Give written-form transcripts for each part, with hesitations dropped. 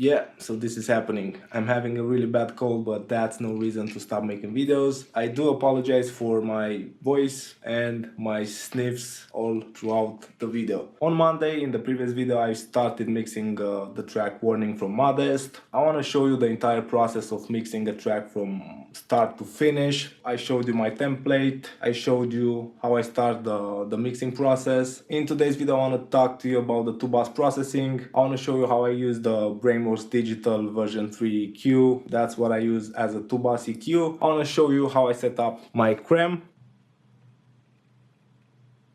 Yeah, so this is happening. I'm having a really bad cold, but that's no reason to stop making videos. I do apologize for my voice and my sniffs all throughout the video. On Monday, in the previous video, I started mixing the track Warning from Modest. I want to show you the entire process of mixing a track from start to finish. I showed you my template. I showed you how I start the mixing process. In today's video, I want to talk to you about the 2-bus processing. I want to show you how I use the Brainworks Digital version 3 EQ. That's what I use as a 2-bus EQ. I want to show you how I set up my Creme.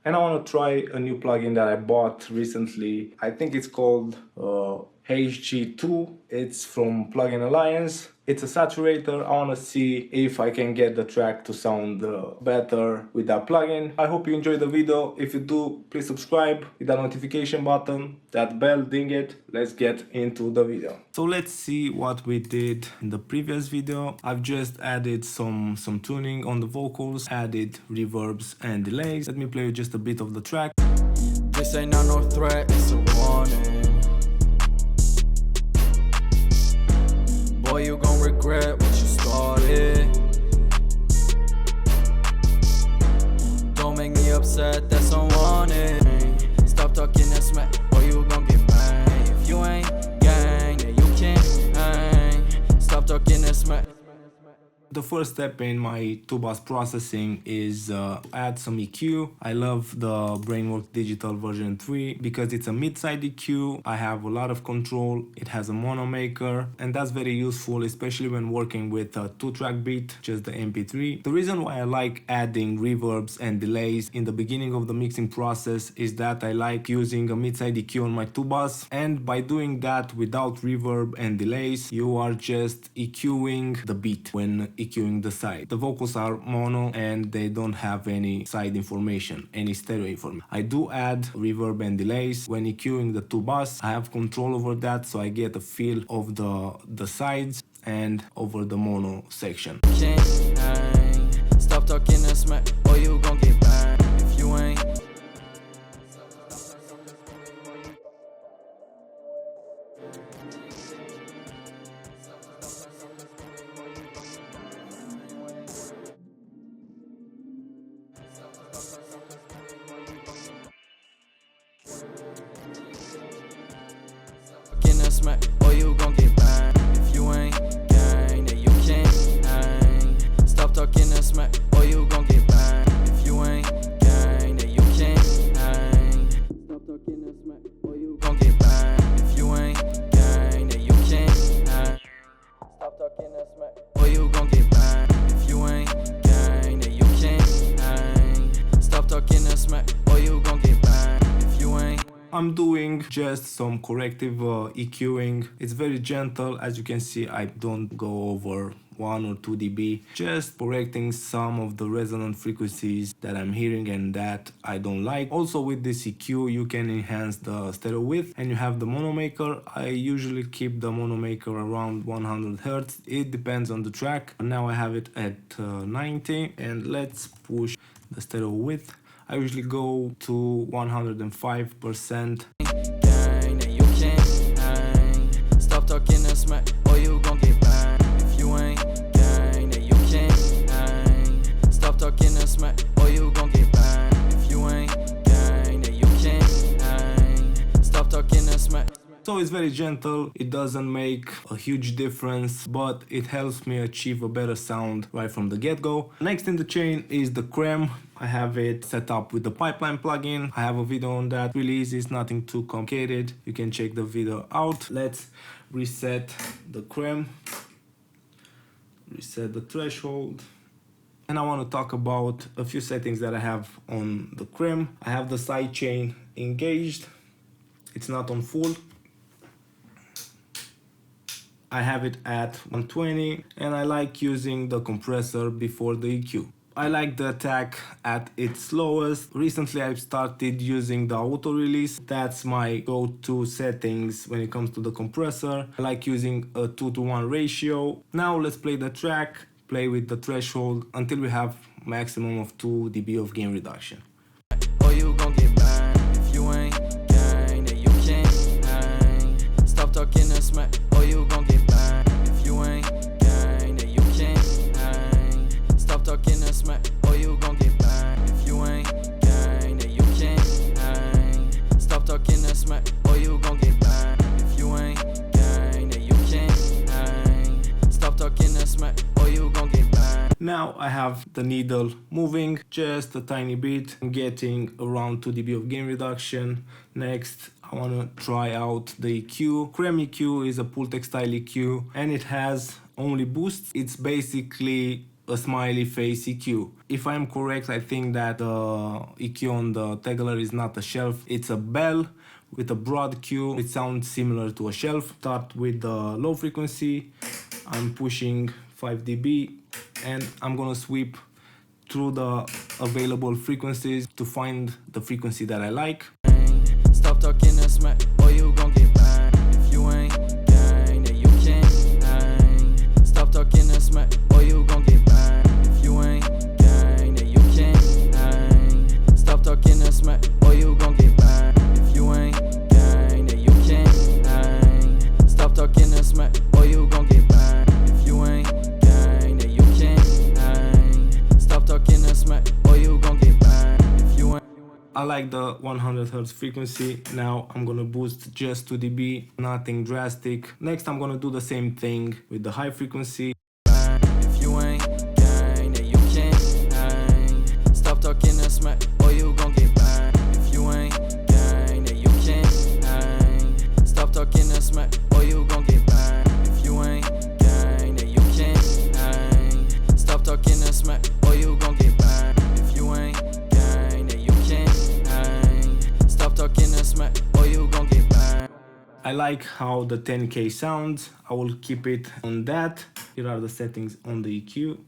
And I want to try a new plugin that I bought recently. I think it's called HG2. It's from Plugin Alliance. It's a saturator. I want to see if I can get the track to sound better with that plugin. I hope you enjoyed the video. If you do, please subscribe, hit that notification button, that bell, ding it. Let's get into the video. So let's see what we did in the previous video. I've just added some tuning on the vocals, added reverbs and delays. Let me play you just a bit of the track. This ain't not no threat, it's a warning. Boy, you gon' regret what you started. Don't make me upset, that's unwanted. Stop talking that smack, or you gon' get banged. If you ain't gang, then you can't hang. Stop talking that smack. The first step in my 2-bus processing is add some EQ. I love the Brainworks Digital version 3 because it's a mid-side EQ. I have a lot of control. It has a mono maker, and that's very useful, especially when working with a 2-track beat, just the MP3. The reason why I like adding reverbs and delays in the beginning of the mixing process is that I like using a mid-side EQ on my 2-bus, and by doing that without reverb and delays, you are just EQing the beat when EQing the side. The vocals are mono and they don't have any side information, any stereo information. I do add reverb and delays when EQing the 2-bus. I have control over that, so I get a feel of the sides and over the mono section. Can't hang. Stop talking that smack, or you gon' get banged. If you ain't smack, or you gon' get banged. If you ain't gang, then you can't hang. Stop talking that smack, or you gon' get banged. If you ain't gang, then you can't hang. Stop talking that smack, or you gon' get banged. If you ain't gang, then you can't hang. Stop talking that smack, or you gon' get banged. If you ain't gang, then you can't hang. Stop talking that smack, or you gon' get banged. If you ain't. I'm doing just some corrective EQing. It's very gentle. As you can see, I don't go over 1 or 2 dB, just correcting some of the resonant frequencies that I'm hearing and that I don't like. Also with this EQ, you can enhance the stereo width, and you have the mono maker. I usually keep the mono maker around 100 Hz. It depends on the track. Now I have it at 90, and let's push the stereo width. I usually go to 105%. Gang, then you can't hang. Stop talking that smack, or you gon' get banged. If you ain't gang, then you can't hang. Stop talking that smack, or you gon' get banged. If you ain't gang, then you can't hang. Stop talking that smack. So it's very gentle, it doesn't make a huge difference, but it helps me achieve a better sound right from the get-go. Next in the chain is the Creme. I have it set up with the Pipeline plugin. I have a video on that, really easy, it's nothing too complicated. You can check the video out. Let's reset the Creme, reset the threshold. And I want to talk about a few settings that I have on the Creme. I have the sidechain engaged, it's not on full. I have it at 120, and I like using the compressor before the EQ. I like the attack at its lowest. Recently I've started using the auto release. That's my go-to settings when it comes to the compressor. I like using a 2:1 ratio. Now let's play the track, play with the threshold until we have maximum of 2 dB of gain reduction. Or you gon' get banged. If you ain't gang, then you can't hang. Stop talking that smack or you gon' get banged. If you ain't gang, then you can't hang. Stop talking and smack or you gon' get banged. If you ain't gang, then you can't hang. Stop talking and smack or you gon' get banged. If you ain't gang, then you can't hang. Stop talking and smack or you gon' get banged. Now I have the needle moving just a tiny bit, getting around 2 dB of gain reduction. Next, I want to try out the EQ. Creme EQ is a Pultech style EQ and it has only boosts. It's basically a smiley face EQ. If I am correct, I think that the EQ on the Tegeler is not a shelf, it's a bell with a broad Q. It sounds similar to a shelf. Start with the low frequency. I'm pushing 5 dB and I'm gonna sweep through the available frequencies to find the frequency that I like. Stop talking and smack or you gon' get banged. If you ain't gang, then you can't hang. Stop talking and smack or you gon' get banged. If you ain't gang, then you can't hang. Stop talking and smack or you gon' get banged. If you ain't gang, then you can't hang. Stop talking and smack or you gon' get banged. If you ain't gang, then you can't hang. Stop talking and smack or you gon' get banged. If you ain't. I like the 100 Hz frequency. Now I'm gonna boost just 2 dB, nothing drastic. Next I'm gonna do the same thing with the high frequency. If you ain't gang, then you can't hang. Stop talking and smack or you gon' get banged. If you ain't gang, then you can't hang. Stop talking and smack or you gon' get banged. If you ain't gang, then you can't hang. Stop talking and smack or you gon' get banged. If you ain't gang, then you can't hang. Stop talking and smack or you gon' get banged. I like how the 10K sounds. I will keep it on that. Here are the settings on the EQ.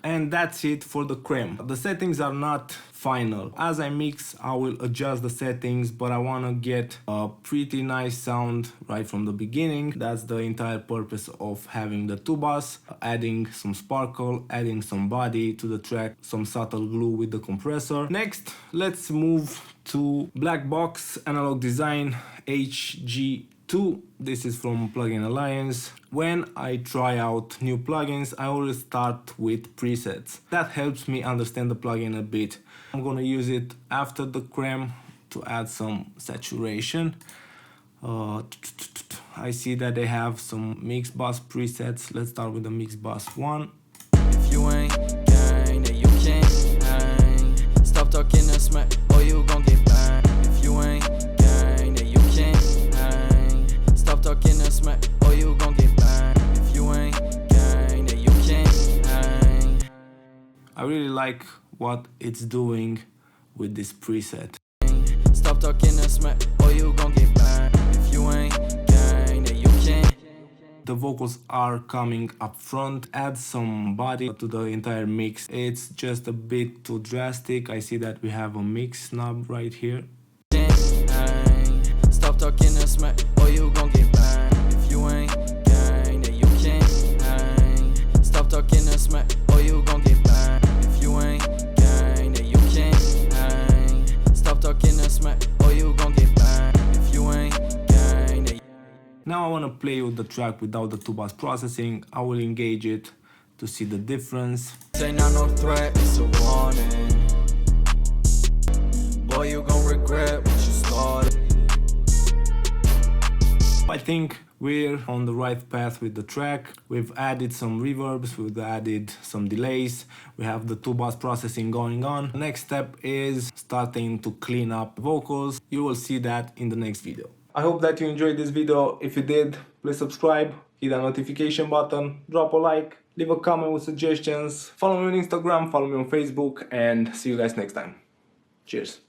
And that's it for the Creme. The settings are not final. As I mix, I will adjust the settings, but I want to get a pretty nice sound right from the beginning. That's the entire purpose of having the tubas, adding some sparkle, adding some body to the track, some subtle glue with the compressor. Next, let's move to Black Box Analog Design HG2. This is from Plugin Alliance. When I try out new plugins, I always start with presets. That helps me understand the plugin a bit. I'm gonna use it after the Creme to add some saturation. I see that they have some mix bus presets. Let's start with the mix bus one. If you ain't gang, then you can't hang. Stop talking and smack or you gon' get banged. If you ain't gang, then you can't hang. Stop talking and smack or you gon' get banged. If you ain't gang, then you can't hang. I really like what it's doing with this preset. Stop talking and smack or you gon' get banged. If you ain't gang, then you can't. The vocals are coming up front. Add some body to the entire mix. It's just a bit too drastic. I see that we have a mix knob right here. Stop talking and smack or you gon' get banged. If you ain't gang, then you can't hang. Stop talking and smack or you gon' get banged. If you ain't gang, then you can't hang. Stop talking and smack or you gon' get banged. If you ain't gang, then. Now I want to play with the track without the two-bus processing. I will engage it to see the difference. Say not no threat, it's a warning. Boy, you gon' regret what you started. I think we're on the right path with the track. We've added some reverbs, we've added some delays, we have the two-bus processing going on. The next step is starting to clean up vocals. You will see that in the next video. I hope that you enjoyed this video. If you did, please subscribe, hit the notification button, drop a like, leave a comment with suggestions, follow me on Instagram, follow me on Facebook, and see you guys next time. Cheers.